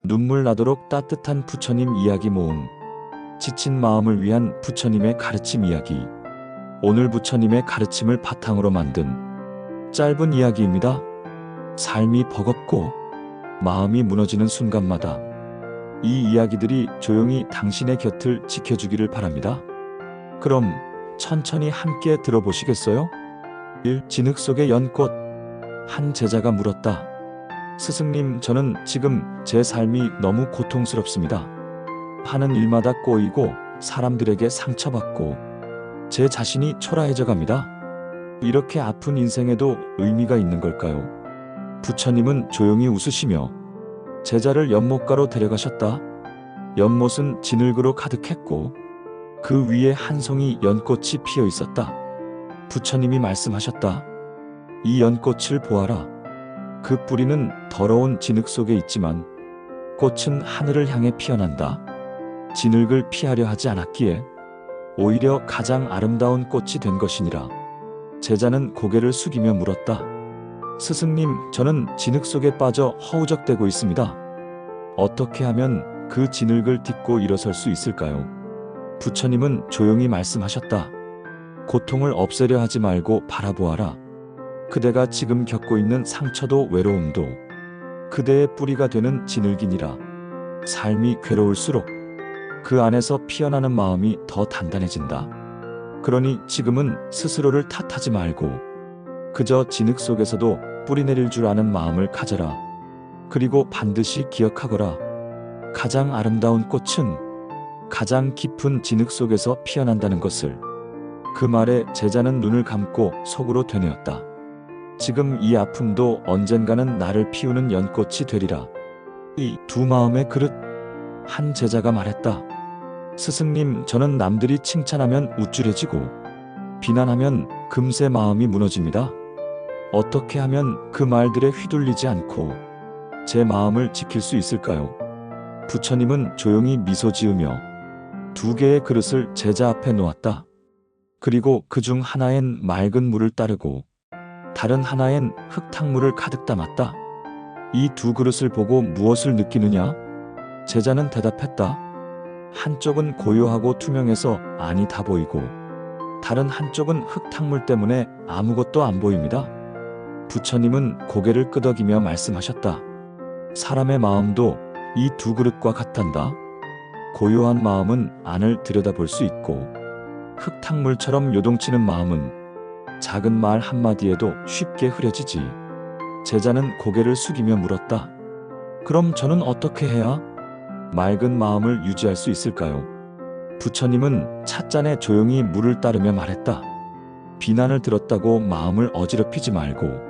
눈물 나도록 따뜻한 부처님 이야기 모음. 지친 마음을 위한 부처님의 가르침 이야기. 오늘 부처님의 가르침을 바탕으로 만든 짧은 이야기입니다. 삶이 버겁고 마음이 무너지는 순간마다 이 이야기들이 조용히 당신의 곁을 지켜주기를 바랍니다. 그럼 천천히 함께 들어보시겠어요? 1. 진흙 속의 연꽃. 한 제자가 물었다. 스승님, 저는 지금 제 삶이 너무 고통스럽습니다. 하는 일마다 꼬이고 사람들에게 상처받고 제 자신이 초라해져 갑니다. 이렇게 아픈 인생에도 의미가 있는 걸까요? 부처님은 조용히 웃으시며 제자를 연못가로 데려가셨다. 연못은 진흙으로 가득했고 그 위에 한 송이 연꽃이 피어 있었다. 부처님이 말씀하셨다. 이 연꽃을 보아라. 그 뿌리는 더러운 진흙 속에 있지만 꽃은 하늘을 향해 피어난다. 진흙을 피하려 하지 않았기에 오히려 가장 아름다운 꽃이 된 것이니라. 제자는 고개를 숙이며 물었다. 스승님, 저는 진흙 속에 빠져 허우적대고 있습니다. 어떻게 하면 그 진흙을 딛고 일어설 수 있을까요? 부처님은 조용히 말씀하셨다. 고통을 없애려 하지 말고 바라보아라. 그대가 지금 겪고 있는 상처도 외로움도 그대의 뿌리가 되는 진흙이니라. 삶이 괴로울수록 그 안에서 피어나는 마음이 더 단단해진다. 그러니 지금은 스스로를 탓하지 말고 그저 진흙 속에서도 뿌리 내릴 줄 아는 마음을 가져라. 그리고 반드시 기억하거라. 가장 아름다운 꽃은 가장 깊은 진흙 속에서 피어난다는 것을. 그 말에 제자는 눈을 감고 속으로 되뇌었다. 지금 이 아픔도 언젠가는 나를 피우는 연꽃이 되리라. 이 두 마음의 그릇. 한 제자가 말했다. 스승님, 저는 남들이 칭찬하면 우쭐해지고 비난하면 금세 마음이 무너집니다. 어떻게 하면 그 말들에 휘둘리지 않고 제 마음을 지킬 수 있을까요? 부처님은 조용히 미소 지으며 두 개의 그릇을 제자 앞에 놓았다. 그리고 그중 하나엔 맑은 물을 따르고 다른 하나엔 흙탕물을 가득 담았다. 이 두 그릇을 보고 무엇을 느끼느냐? 제자는 대답했다. 한쪽은 고요하고 투명해서 안이 다 보이고 다른 한쪽은 흙탕물 때문에 아무것도 안 보입니다. 부처님은 고개를 끄덕이며 말씀하셨다. 사람의 마음도 이 두 그릇과 같단다. 고요한 마음은 안을 들여다볼 수 있고 흙탕물처럼 요동치는 마음은 작은 말 한마디에도 쉽게 흐려지지. 제자는 고개를 숙이며 물었다. 그럼 저는 어떻게 해야 맑은 마음을 유지할 수 있을까요? 부처님은 찻잔에 조용히 물을 따르며 말했다. 비난을 들었다고 마음을 어지럽히지 말고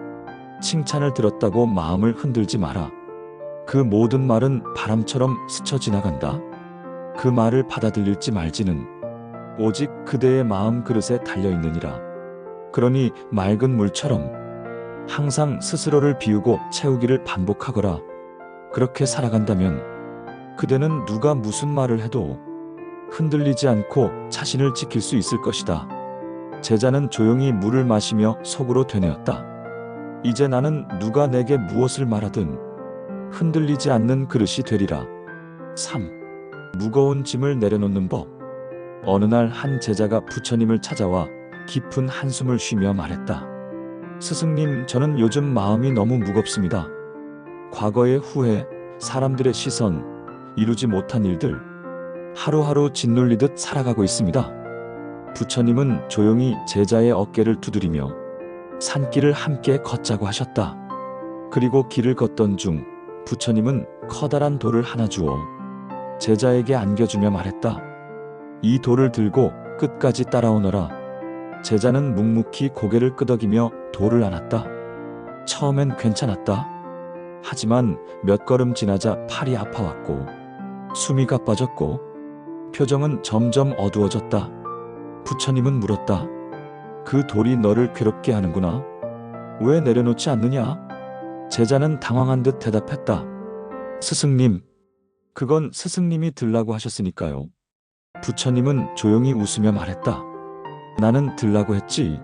칭찬을 들었다고 마음을 흔들지 마라. 그 모든 말은 바람처럼 스쳐 지나간다. 그 말을 받아들일지 말지는 오직 그대의 마음 그릇에 달려있느니라. 그러니 맑은 물처럼 항상 스스로를 비우고 채우기를 반복하거라. 그렇게 살아간다면 그대는 누가 무슨 말을 해도 흔들리지 않고 자신을 지킬 수 있을 것이다. 제자는 조용히 물을 마시며 속으로 되뇌었다. 이제 나는 누가 내게 무엇을 말하든 흔들리지 않는 그릇이 되리라. 3. 무거운 짐을 내려놓는 법. 어느 날 한 제자가 부처님을 찾아와 깊은 한숨을 쉬며 말했다. 스승님, 저는 요즘 마음이 너무 무겁습니다. 과거의 후회, 사람들의 시선, 이루지 못한 일들, 하루하루 짓눌리듯 살아가고 있습니다. 부처님은 조용히 제자의 어깨를 두드리며 산길을 함께 걷자고 하셨다. 그리고 길을 걷던 중 부처님은 커다란 돌을 하나 주어 제자에게 안겨주며 말했다. 이 돌을 들고 끝까지 따라오너라. 제자는 묵묵히 고개를 끄덕이며 돌을 안았다. 처음엔 괜찮았다. 하지만 몇 걸음 지나자 팔이 아파왔고 숨이 가빠졌고 표정은 점점 어두워졌다. 부처님은 물었다. 그 돌이 너를 괴롭게 하는구나. 왜 내려놓지 않느냐? 제자는 당황한 듯 대답했다. 스승님, 그건 스승님이 들라고 하셨으니까요. 부처님은 조용히 웃으며 말했다. 나는 들라고 했지.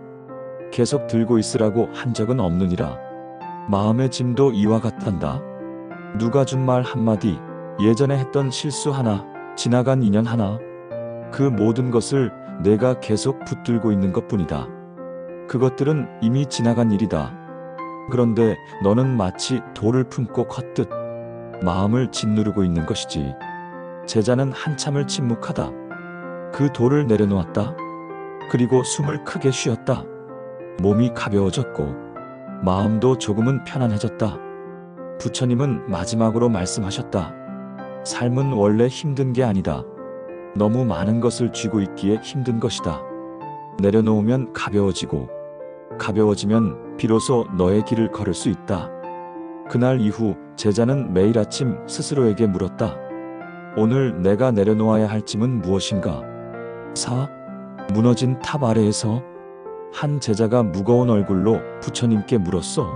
계속 들고 있으라고 한 적은 없느니라. 마음의 짐도 이와 같단다. 누가 준 말 한마디, 예전에 했던 실수 하나, 지나간 인연 하나, 그 모든 것을 내가 계속 붙들고 있는 것뿐이다. 그것들은 이미 지나간 일이다. 그런데 너는 마치 돌을 품고 걷듯 마음을 짓누르고 있는 것이지. 제자는 한참을 침묵하다. 그 돌을 내려놓았다. 그리고 숨을 크게 쉬었다. 몸이 가벼워졌고 마음도 조금은 편안해졌다. 부처님은 마지막으로 말씀하셨다. 삶은 원래 힘든 게 아니다. 너무 많은 것을 쥐고 있기에 힘든 것이다. 내려놓으면 가벼워지고 가벼워지면 비로소 너의 길을 걸을 수 있다. 그날 이후 제자는 매일 아침 스스로에게 물었다. 오늘 내가 내려놓아야 할 짐은 무엇인가? 무너진 탑 아래에서 한 제자가 무거운 얼굴로 부처님께 물었어.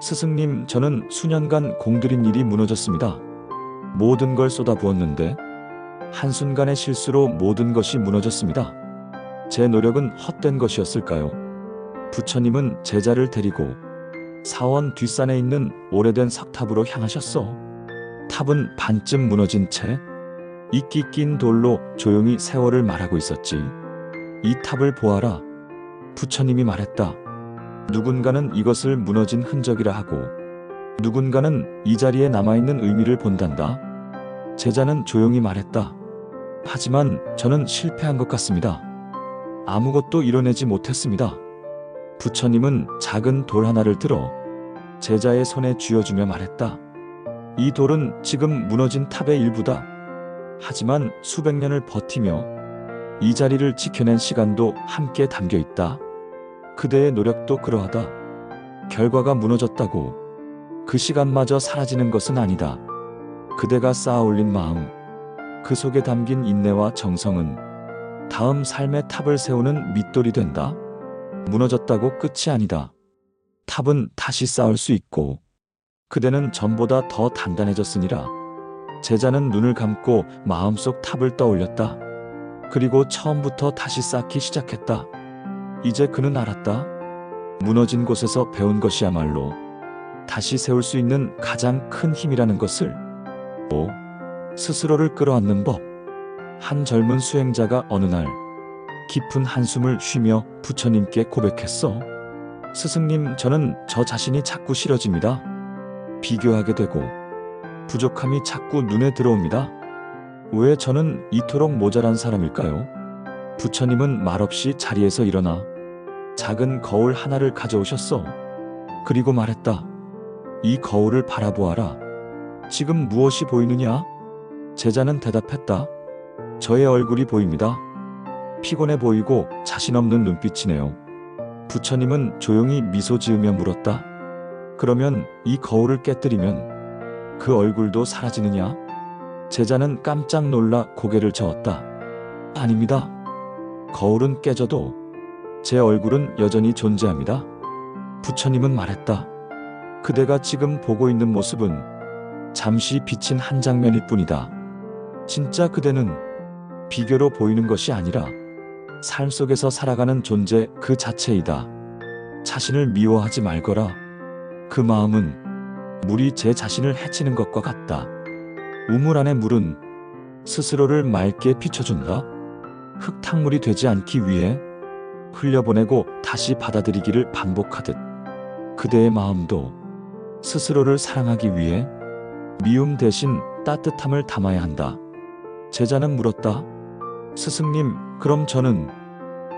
스승님, 저는 수년간 공들인 일이 무너졌습니다. 모든 걸 쏟아부었는데 한순간의 실수로 모든 것이 무너졌습니다. 제 노력은 헛된 것이었을까요? 부처님은 제자를 데리고 사원 뒷산에 있는 오래된 석탑으로 향하셨어. 탑은 반쯤 무너진 채 이끼 낀 돌로 조용히 세월을 말하고 있었지. 이 탑을 보아라. 부처님이 말했다. 누군가는 이것을 무너진 흔적이라 하고 누군가는 이 자리에 남아있는 의미를 본단다. 제자는 조용히 말했다. 하지만 저는 실패한 것 같습니다. 아무것도 이뤄내지 못했습니다. 부처님은 작은 돌 하나를 들어 제자의 손에 쥐어주며 말했다. 이 돌은 지금 무너진 탑의 일부다. 하지만 수백 년을 버티며 이 자리를 지켜낸 시간도 함께 담겨 있다. 그대의 노력도 그러하다. 결과가 무너졌다고 그 시간마저 사라지는 것은 아니다. 그대가 쌓아 올린 마음, 그 속에 담긴 인내와 정성은 다음 삶의 탑을 세우는 밑돌이 된다. 무너졌다고 끝이 아니다. 탑은 다시 쌓을 수 있고 그대는 전보다 더 단단해졌으니라. 제자는 눈을 감고 마음속 탑을 떠올렸다. 그리고 처음부터 다시 쌓기 시작했다. 이제 그는 알았다. 무너진 곳에서 배운 것이야말로 다시 세울 수 있는 가장 큰 힘이라는 것을. 스스로를 끌어안는 법. 한 젊은 수행자가 어느 날 깊은 한숨을 쉬며 부처님께 고백했어. 스승님, 저는 저 자신이 자꾸 싫어집니다. 비교하게 되고 부족함이 자꾸 눈에 들어옵니다. 왜 저는 이토록 모자란 사람일까요? 부처님은 말없이 자리에서 일어나 작은 거울 하나를 가져오셨어. 그리고 말했다. 이 거울을 바라보아라. 지금 무엇이 보이느냐? 제자는 대답했다. 저의 얼굴이 보입니다. 피곤해 보이고 자신 없는 눈빛이네요. 부처님은 조용히 미소 지으며 물었다. 그러면 이 거울을 깨뜨리면 그 얼굴도 사라지느냐? 제자는 깜짝 놀라 고개를 저었다. 아닙니다. 거울은 깨져도 제 얼굴은 여전히 존재합니다. 부처님은 말했다. 그대가 지금 보고 있는 모습은 잠시 비친 한 장면일 뿐이다. 진짜 그대는 비교로 보이는 것이 아니라 삶 속에서 살아가는 존재 그 자체이다. 자신을 미워하지 말거라. 그 마음은 물이 제 자신을 헤치는 것과 같다. 우물 안의 물은 스스로를 맑게 비춰준다. 흙탕물이 되지 않기 위해 흘려보내고 다시 받아들이기를 반복하듯 그대의 마음도 스스로를 사랑하기 위해 미움 대신 따뜻함을 담아야 한다. 제자는 물었다. 스승님, 그럼 저는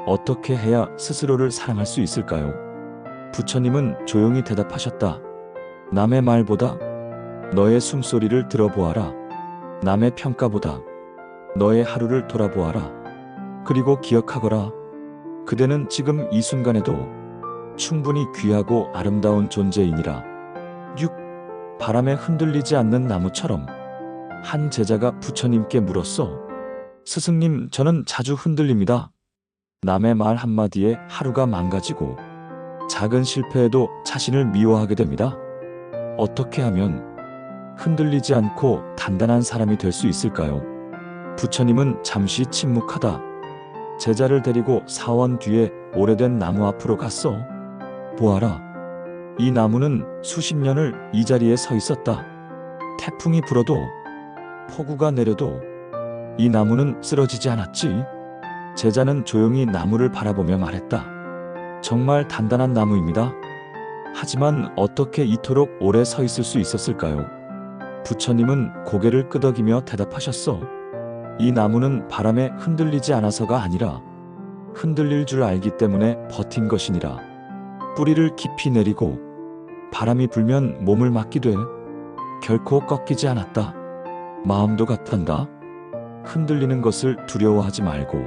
어떻게 해야 스스로를 사랑할 수 있을까요? 부처님은 조용히 대답하셨다. 남의 말보다 너의 숨소리를 들어보아라. 남의 평가보다 너의 하루를 돌아보아라. 그리고 기억하거라. 그대는 지금 이 순간에도 충분히 귀하고 아름다운 존재이니라. 6. 바람에 흔들리지 않는 나무처럼. 한 제자가 부처님께 물었어. 스승님, 저는 자주 흔들립니다. 남의 말 한마디에 하루가 망가지고 작은 실패에도 자신을 미워하게 됩니다. 어떻게 하면 흔들리지 않고 단단한 사람이 될 수 있을까요? 부처님은 잠시 침묵하다 제자를 데리고 사원 뒤에 오래된 나무 앞으로 갔어. 보아라. 이 나무는 수십 년을 이 자리에 서 있었다. 태풍이 불어도 폭우가 내려도 이 나무는 쓰러지지 않았지. 제자는 조용히 나무를 바라보며 말했다. 정말 단단한 나무입니다. 하지만 어떻게 이토록 오래 서 있을 수 있었을까요? 부처님은 고개를 끄덕이며 대답하셨어. 이 나무는 바람에 흔들리지 않아서가 아니라 흔들릴 줄 알기 때문에 버틴 것이니라. 뿌리를 깊이 내리고 바람이 불면 몸을 맡기되 결코 꺾이지 않았다. 마음도 같단다. 흔들리는 것을 두려워하지 말고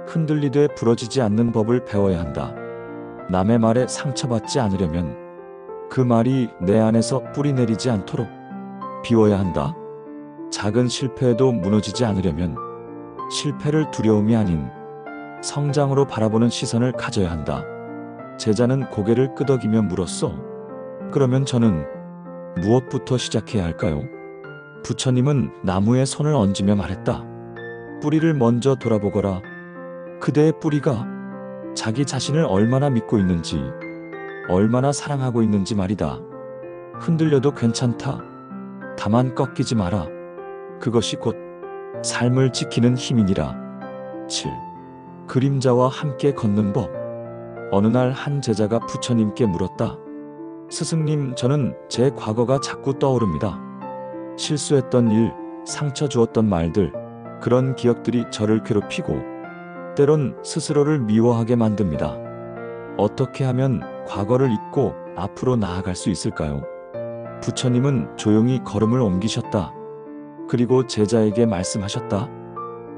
흔들리되 부러지지 않는 법을 배워야 한다. 남의 말에 상처받지 않으려면 그 말이 내 안에서 뿌리 내리지 않도록 비워야 한다. 작은 실패에도 무너지지 않으려면 실패를 두려움이 아닌 성장으로 바라보는 시선을 가져야 한다. 제자는 고개를 끄덕이며 물었어. 그러면 저는 무엇부터 시작해야 할까요? 부처님은 나무에 손을 얹으며 말했다. 뿌리를 먼저 돌아보거라. 그대의 뿌리가 자기 자신을 얼마나 믿고 있는지, 얼마나 사랑하고 있는지 말이다. 흔들려도 괜찮다. 다만 꺾이지 마라. 그것이 곧 삶을 지키는 힘이니라. 7. 그림자와 함께 걷는 법. 어느 날 한 제자가 부처님께 물었다. 스승님, 저는 제 과거가 자꾸 떠오릅니다. 실수했던 일, 상처 주었던 말들, 그런 기억들이 저를 괴롭히고 때론 스스로를 미워하게 만듭니다. 어떻게 하면 과거를 잊고 앞으로 나아갈 수 있을까요? 부처님은 조용히 걸음을 옮기셨다. 그리고 제자에게 말씀하셨다.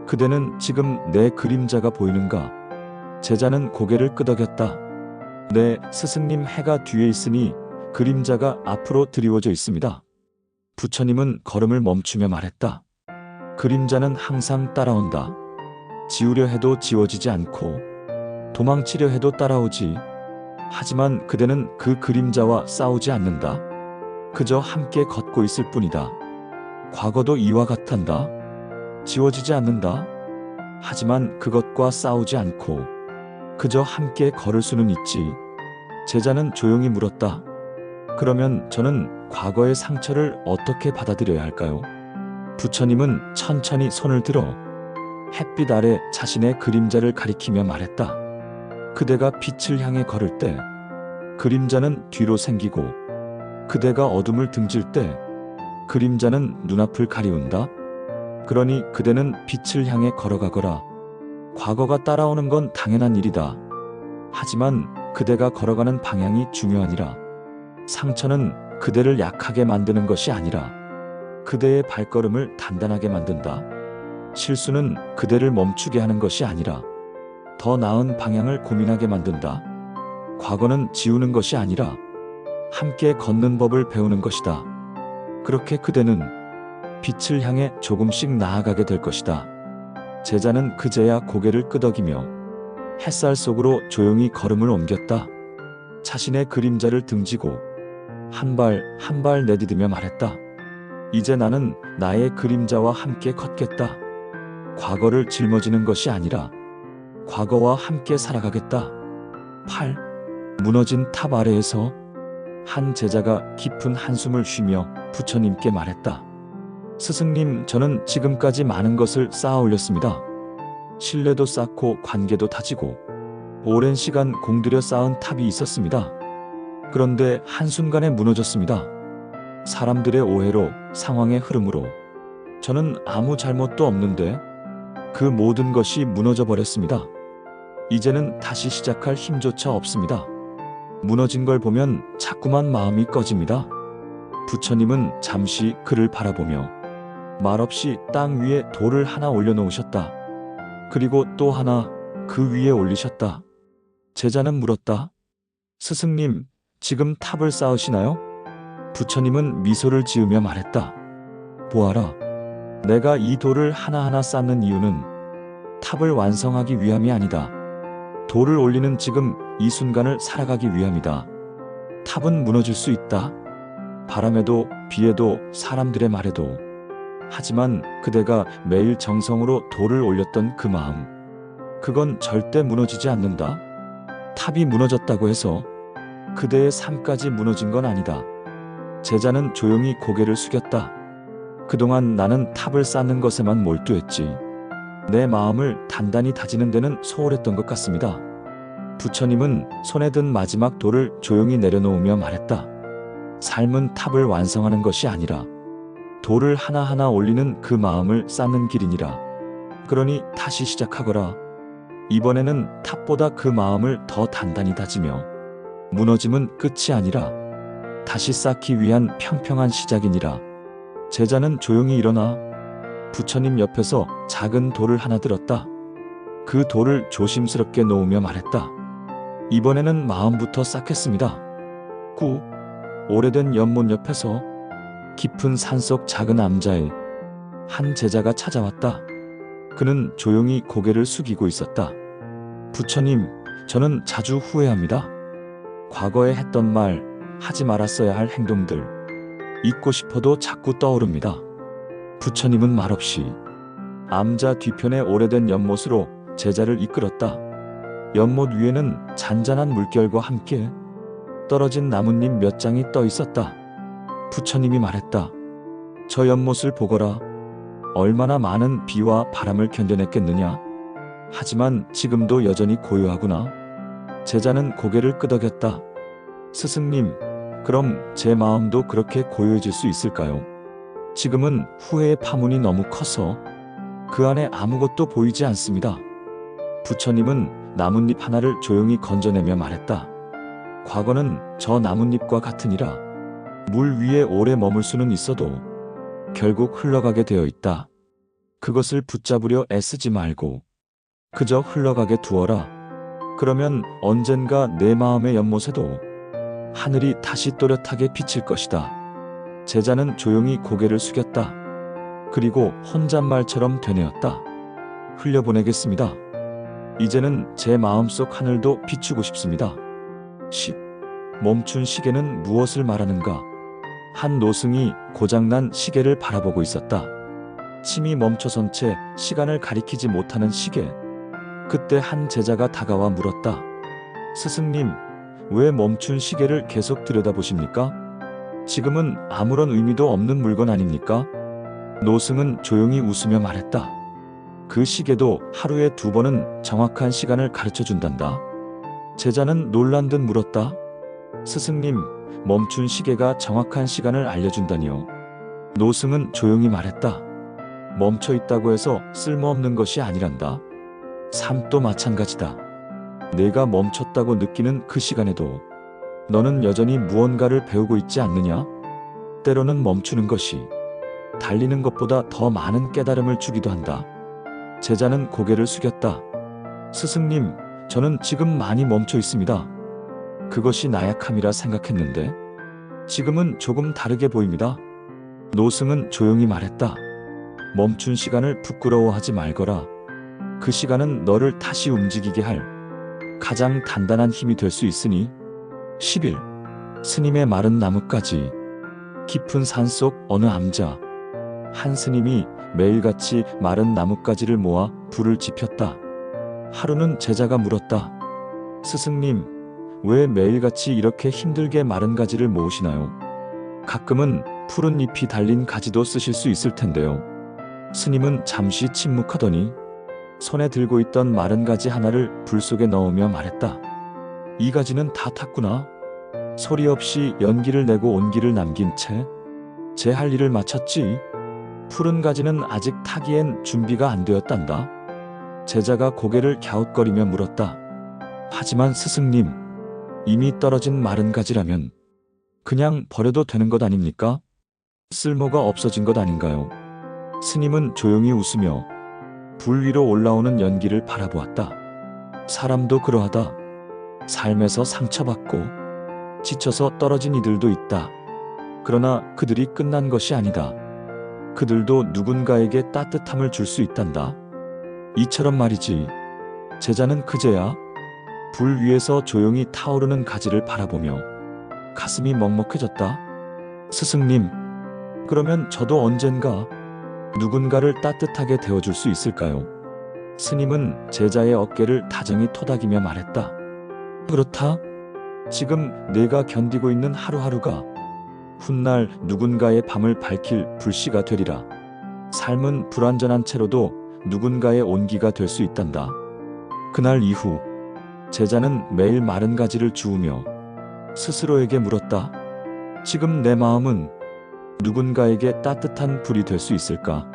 그대는 지금 내 그림자가 보이는가? 제자는 고개를 끄덕였다. 네, 스승님, 해가 뒤에 있으니 그림자가 앞으로 드리워져 있습니다. 부처님은 걸음을 멈추며 말했다. 그림자는 항상 따라온다. 지우려 해도 지워지지 않고 도망치려 해도 따라오지. 하지만 그대는 그 그림자와 싸우지 않는다. 그저 함께 걷고 있을 뿐이다. 과거도 이와 같단다. 지워지지 않는다. 하지만 그것과 싸우지 않고 그저 함께 걸을 수는 있지. 제자는 조용히 물었다. 그러면 저는 과거의 상처를 어떻게 받아들여야 할까요? 부처님은 천천히 손을 들어 햇빛 아래 자신의 그림자를 가리키며 말했다. 그대가 빛을 향해 걸을 때 그림자는 뒤로 생기고 그대가 어둠을 등질 때 그림자는 눈앞을 가리운다. 그러니 그대는 빛을 향해 걸어가거라. 과거가 따라오는 건 당연한 일이다. 하지만 그대가 걸어가는 방향이 중요하니라. 상처는 그대를 약하게 만드는 것이 아니라 그대의 발걸음을 단단하게 만든다. 실수는 그대를 멈추게 하는 것이 아니라 더 나은 방향을 고민하게 만든다. 과거는 지우는 것이 아니라 함께 걷는 법을 배우는 것이다. 그렇게 그대는 빛을 향해 조금씩 나아가게 될 것이다. 제자는 그제야 고개를 끄덕이며 햇살 속으로 조용히 걸음을 옮겼다. 자신의 그림자를 등지고 한 발 한 발 내디디며 말했다. 이제 나는 나의 그림자와 함께 걷겠다. 과거를 짊어지는 것이 아니라 과거와 함께 살아가겠다. 8. 무너진 탑 아래에서 한 제자가 깊은 한숨을 쉬며 부처님께 말했다. 스승님, 저는 지금까지 많은 것을 쌓아 올렸습니다. 신뢰도 쌓고 관계도 다지고 오랜 시간 공들여 쌓은 탑이 있었습니다. 그런데 한순간에 무너졌습니다. 사람들의 오해로, 상황의 흐름으로. 저는 아무 잘못도 없는데 그 모든 것이 무너져 버렸습니다. 이제는 다시 시작할 힘조차 없습니다. 무너진 걸 보면 자꾸만 마음이 꺼집니다. 부처님은 잠시 그를 바라보며 말없이 땅 위에 돌을 하나 올려놓으셨다. 그리고 또 하나 그 위에 올리셨다. 제자는 물었다. 스승님, 지금 탑을 쌓으시나요? 부처님은 미소를 지으며 말했다. 보아라. 내가 이 돌을 하나하나 쌓는 이유는 탑을 완성하기 위함이 아니다. 돌을 올리는 지금 이 순간을 살아가기 위함이다. 탑은 무너질 수 있다. 바람에도 비에도 사람들의 말에도. 하지만 그대가 매일 정성으로 돌을 올렸던 그 마음, 그건 절대 무너지지 않는다. 탑이 무너졌다고 해서 그대의 삶까지 무너진 건 아니다. 제자는 조용히 고개를 숙였다. 그동안 나는 탑을 쌓는 것에만 몰두했지. 내 마음을 단단히 다지는 데는 소홀했던 것 같습니다. 부처님은 손에 든 마지막 돌을 조용히 내려놓으며 말했다. 삶은 탑을 완성하는 것이 아니라 돌을 하나하나 올리는 그 마음을 쌓는 길이니라. 그러니 다시 시작하거라. 이번에는 탑보다 그 마음을 더 단단히 다지며 무너짐은 끝이 아니라 다시 쌓기 위한 평평한 시작이니라. 제자는 조용히 일어나 부처님 옆에서 작은 돌을 하나 들었다. 그 돌을 조심스럽게 놓으며 말했다. 이번에는 마음부터 쌓겠습니다. 오래된 연못 옆에서 깊은 산속 작은 암자에 한 제자가 찾아왔다. 그는 조용히 고개를 숙이고 있었다. 부처님, 저는 자주 후회합니다. 과거에 했던 말, 하지 말았어야 할 행동들, 잊고 싶어도 자꾸 떠오릅니다. 부처님은 말없이 암자 뒤편의 오래된 연못으로 제자를 이끌었다. 연못 위에는 잔잔한 물결과 함께 떨어진 나뭇잎 몇 장이 떠 있었다. 부처님이 말했다. 저 연못을 보거라. 얼마나 많은 비와 바람을 견뎌냈겠느냐. 하지만 지금도 여전히 고요하구나. 제자는 고개를 끄덕였다. 스승님, 그럼 제 마음도 그렇게 고요해질 수 있을까요? 지금은 후회의 파문이 너무 커서 그 안에 아무것도 보이지 않습니다. 부처님은 나뭇잎 하나를 조용히 건져내며 말했다. 과거는 저 나뭇잎과 같으니라. 물 위에 오래 머물 수는 있어도 결국 흘러가게 되어 있다. 그것을 붙잡으려 애쓰지 말고 그저 흘러가게 두어라. 그러면 언젠가 내 마음의 연못에도 하늘이 다시 또렷하게 비칠 것이다. 제자는 조용히 고개를 숙였다. 그리고 혼잣말처럼 되뇌었다. 흘려보내겠습니다. 이제는 제 마음속 하늘도 비추고 싶습니다. 멈춘 시계는 무엇을 말하는가? 한 노승이 고장난 시계를 바라보고 있었다. 침이 멈춰선 채 시간을 가리키지 못하는 시계. 그때 한 제자가 다가와 물었다. 스승님, 왜 멈춘 시계를 계속 들여다보십니까? 지금은 아무런 의미도 없는 물건 아닙니까? 노승은 조용히 웃으며 말했다. 그 시계도 하루에 2번은 정확한 시간을 가르쳐준단다. 제자는 놀란 듯 물었다. 스승님, 멈춘 시계가 정확한 시간을 알려준다니요. 노승은 조용히 말했다. 멈춰 있다고 해서 쓸모없는 것이 아니란다. 삶도 마찬가지다. 내가 멈췄다고 느끼는 그 시간에도 너는 여전히 무언가를 배우고 있지 않느냐? 때로는 멈추는 것이 달리는 것보다 더 많은 깨달음을 주기도 한다. 제자는 고개를 숙였다. 스승님, 저는 지금 많이 멈춰 있습니다. 그것이 나약함이라 생각했는데 지금은 조금 다르게 보입니다. 노승은 조용히 말했다. 멈춘 시간을 부끄러워하지 말거라. 그 시간은 너를 다시 움직이게 할 가장 단단한 힘이 될 수 있으니. 10일, 스님의 마른 나뭇가지. 깊은 산속 어느 암자. 한 스님이 매일같이 마른 나뭇가지를 모아 불을 지폈다. 하루는 제자가 물었다. 스승님, 왜 매일같이 이렇게 힘들게 마른 가지를 모으시나요? 가끔은 푸른 잎이 달린 가지도 쓰실 수 있을 텐데요. 스님은 잠시 침묵하더니 손에 들고 있던 마른 가지 하나를 불 속에 넣으며 말했다. 이 가지는 다 탔구나. 소리 없이 연기를 내고 온기를 남긴 채 제 할 일을 마쳤지. 푸른 가지는 아직 타기엔 준비가 안 되었단다. 제자가 고개를 갸웃거리며 물었다. 하지만 스승님, 이미 떨어진 마른 가지라면 그냥 버려도 되는 것 아닙니까? 쓸모가 없어진 것 아닌가요? 스님은 조용히 웃으며 불 위로 올라오는 연기를 바라보았다. 사람도 그러하다. 삶에서 상처받고 지쳐서 떨어진 이들도 있다. 그러나 그들이 끝난 것이 아니다. 그들도 누군가에게 따뜻함을 줄 수 있단다. 이처럼 말이지. 제자는 그제야 불 위에서 조용히 타오르는 가지를 바라보며 가슴이 먹먹해졌다. 스승님, 그러면 저도 언젠가 누군가를 따뜻하게 데워줄 수 있을까요? 스님은 제자의 어깨를 다정히 토닥이며 말했다. 그렇다. 지금 내가 견디고 있는 하루하루가 훗날 누군가의 밤을 밝힐 불씨가 되리라. 삶은 불완전한 채로도 누군가의 온기가 될 수 있단다. 그날 이후 제자는 매일 마른 가지를 주우며 스스로에게 물었다. 지금 내 마음은 누군가에게 따뜻한 불이 될 수 있을까?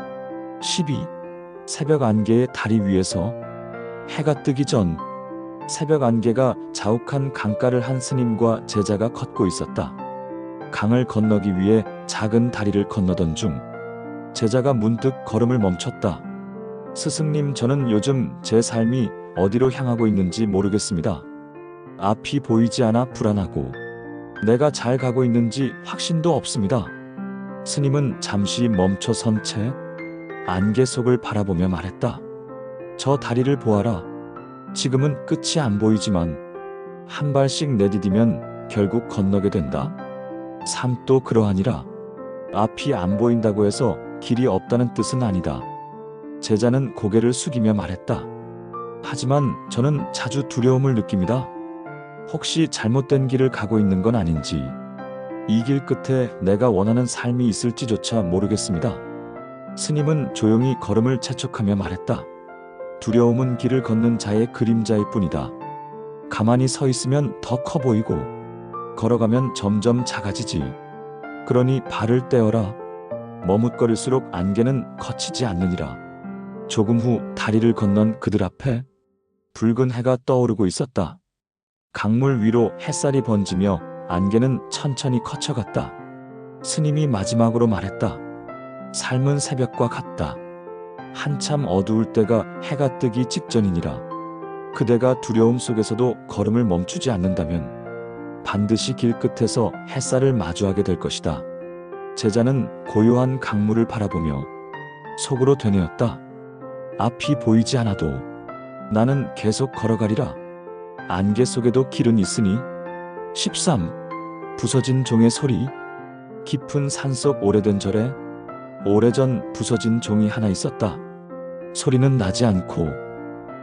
12. 새벽 안개의 다리 위에서 해가 뜨기 전 새벽 안개가 자욱한 강가를 한 스님과 제자가 걷고 있었다. 강을 건너기 위해 작은 다리를 건너던 중 제자가 문득 걸음을 멈췄다. 스승님, 저는 요즘 제 삶이 어디로 향하고 있는지 모르겠습니다. 앞이 보이지 않아 불안하고 내가 잘 가고 있는지 확신도 없습니다. 스님은 잠시 멈춰 선 채 안개 속을 바라보며 말했다. 저 다리를 보아라. 지금은 끝이 안 보이지만 한 발씩 내디디면 결국 건너게 된다. 삶도 그러하니라. 앞이 안 보인다고 해서 길이 없다는 뜻은 아니다. 제자는 고개를 숙이며 말했다. 하지만 저는 자주 두려움을 느낍니다. 혹시 잘못된 길을 가고 있는 건 아닌지, 이 길 끝에 내가 원하는 삶이 있을지조차 모르겠습니다. 스님은 조용히 걸음을 재촉하며 말했다. 두려움은 길을 걷는 자의 그림자일 뿐이다. 가만히 서 있으면 더 커 보이고 걸어가면 점점 작아지지. 그러니 발을 떼어라. 머뭇거릴수록 안개는 거치지 않느니라. 조금 후 다리를 건넌 그들 앞에 붉은 해가 떠오르고 있었다. 강물 위로 햇살이 번지며 안개는 천천히 커져갔다. 스님이 마지막으로 말했다. 삶은 새벽과 같다. 한참 어두울 때가 해가 뜨기 직전이니라. 그대가 두려움 속에서도 걸음을 멈추지 않는다면 반드시 길 끝에서 햇살을 마주하게 될 것이다. 제자는 고요한 강물을 바라보며 속으로 되뇌었다. 앞이 보이지 않아도 나는 계속 걸어가리라. 안개 속에도 길은 있으니. 13. 부서진 종의 소리. 깊은 산속 오래된 절에 오래전 부서진 종이 하나 있었다. 소리는 나지 않고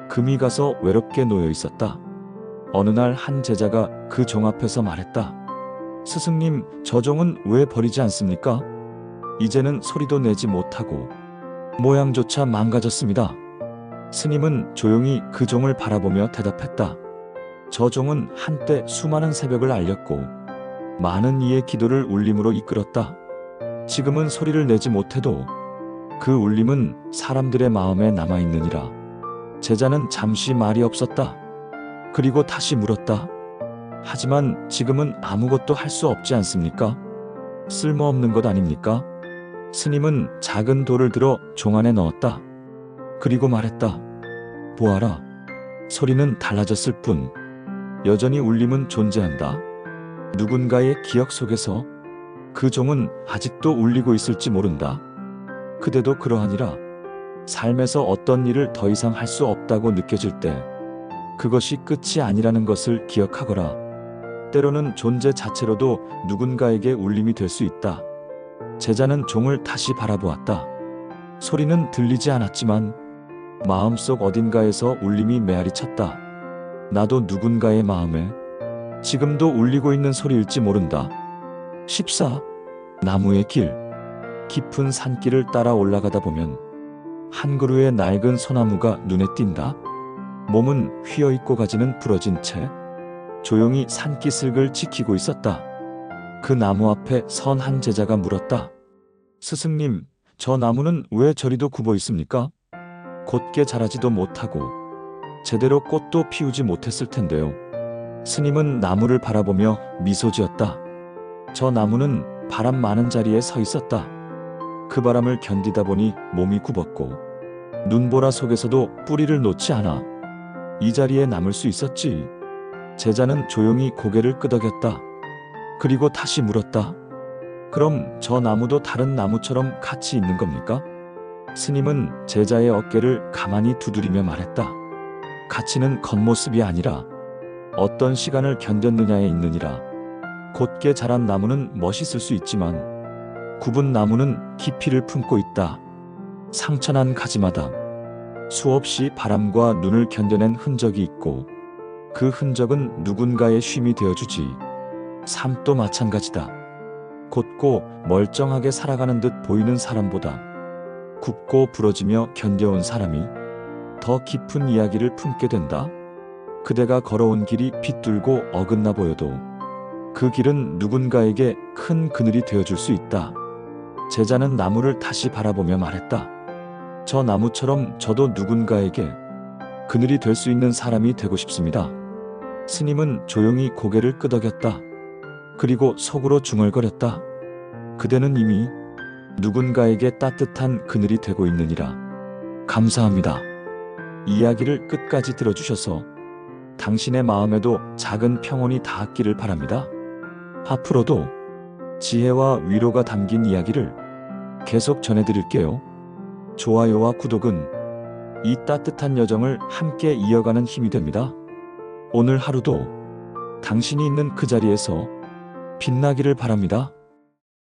금이 가서 외롭게 놓여 있었다. 어느 날 한 제자가 그 종 앞에서 말했다. 스승님, 저 종은 왜 버리지 않습니까? 이제는 소리도 내지 못하고 모양조차 망가졌습니다. 스님은 조용히 그 종을 바라보며 대답했다. 저 종은 한때 수많은 새벽을 알렸고 많은 이의 기도를 울림으로 이끌었다. 지금은 소리를 내지 못해도 그 울림은 사람들의 마음에 남아있느니라. 제자는 잠시 말이 없었다. 그리고 다시 물었다. 하지만 지금은 아무것도 할 수 없지 않습니까? 쓸모없는 것 아닙니까? 스님은 작은 돌을 들어 종 안에 넣었다. 그리고 말했다. 보아라. 소리는 달라졌을 뿐 여전히 울림은 존재한다. 누군가의 기억 속에서 그 종은 아직도 울리고 있을지 모른다. 그대도 그러하니라. 삶에서 어떤 일을 더 이상 할 수 없다고 느껴질 때 그것이 끝이 아니라는 것을 기억하거라. 때로는 존재 자체로도 누군가에게 울림이 될 수 있다. 제자는 종을 다시 바라보았다. 소리는 들리지 않았지만 마음속 어딘가에서 울림이 메아리 쳤다. 나도 누군가의 마음에 지금도 울리고 있는 소리일지 모른다. 14. 나무의 길. 깊은 산길을 따라 올라가다 보면 한 그루의 낡은 소나무가 눈에 띈다. 몸은 휘어있고 가지는 부러진 채 조용히 산기슭을 지키고 있었다. 그 나무 앞에 선 한 제자가 물었다. 스승님, 저 나무는 왜 저리도 굽어 있습니까? 곧게 자라지도 못하고 제대로 꽃도 피우지 못했을 텐데요. 스님은 나무를 바라보며 미소 지었다. 저 나무는 바람 많은 자리에 서 있었다. 그 바람을 견디다 보니 몸이 굽었고 눈보라 속에서도 뿌리를 놓지 않아 이 자리에 남을 수 있었지. 제자는 조용히 고개를 끄덕였다. 그리고 다시 물었다. 그럼 저 나무도 다른 나무처럼 가치 있는 겁니까? 스님은 제자의 어깨를 가만히 두드리며 말했다. 가치는 겉모습이 아니라 어떤 시간을 견뎠느냐에 있느니라. 곧게 자란 나무는 멋있을 수 있지만 굽은 나무는 깊이를 품고 있다. 상처난 가지마다 수없이 바람과 눈을 견뎌낸 흔적이 있고 그 흔적은 누군가의 쉼이 되어주지. 삶도 마찬가지다. 곧고 멀쩡하게 살아가는 듯 보이는 사람보다 굽고 부러지며 견뎌온 사람이 더 깊은 이야기를 품게 된다. 그대가 걸어온 길이 비뚤고 어긋나 보여도 그 길은 누군가에게 큰 그늘이 되어줄 수 있다. 제자는 나무를 다시 바라보며 말했다. 저 나무처럼 저도 누군가에게 그늘이 될 수 있는 사람이 되고 싶습니다. 스님은 조용히 고개를 끄덕였다. 그리고 속으로 중얼거렸다. 그대는 이미 누군가에게 따뜻한 그늘이 되고 있느니라. 감사합니다. 이야기를 끝까지 들어주셔서 당신의 마음에도 작은 평온이 닿았기를 바랍니다. 앞으로도 지혜와 위로가 담긴 이야기를 계속 전해드릴게요. 좋아요와 구독은 이 따뜻한 여정을 함께 이어가는 힘이 됩니다. 오늘 하루도 당신이 있는 그 자리에서 빛나기를 바랍니다.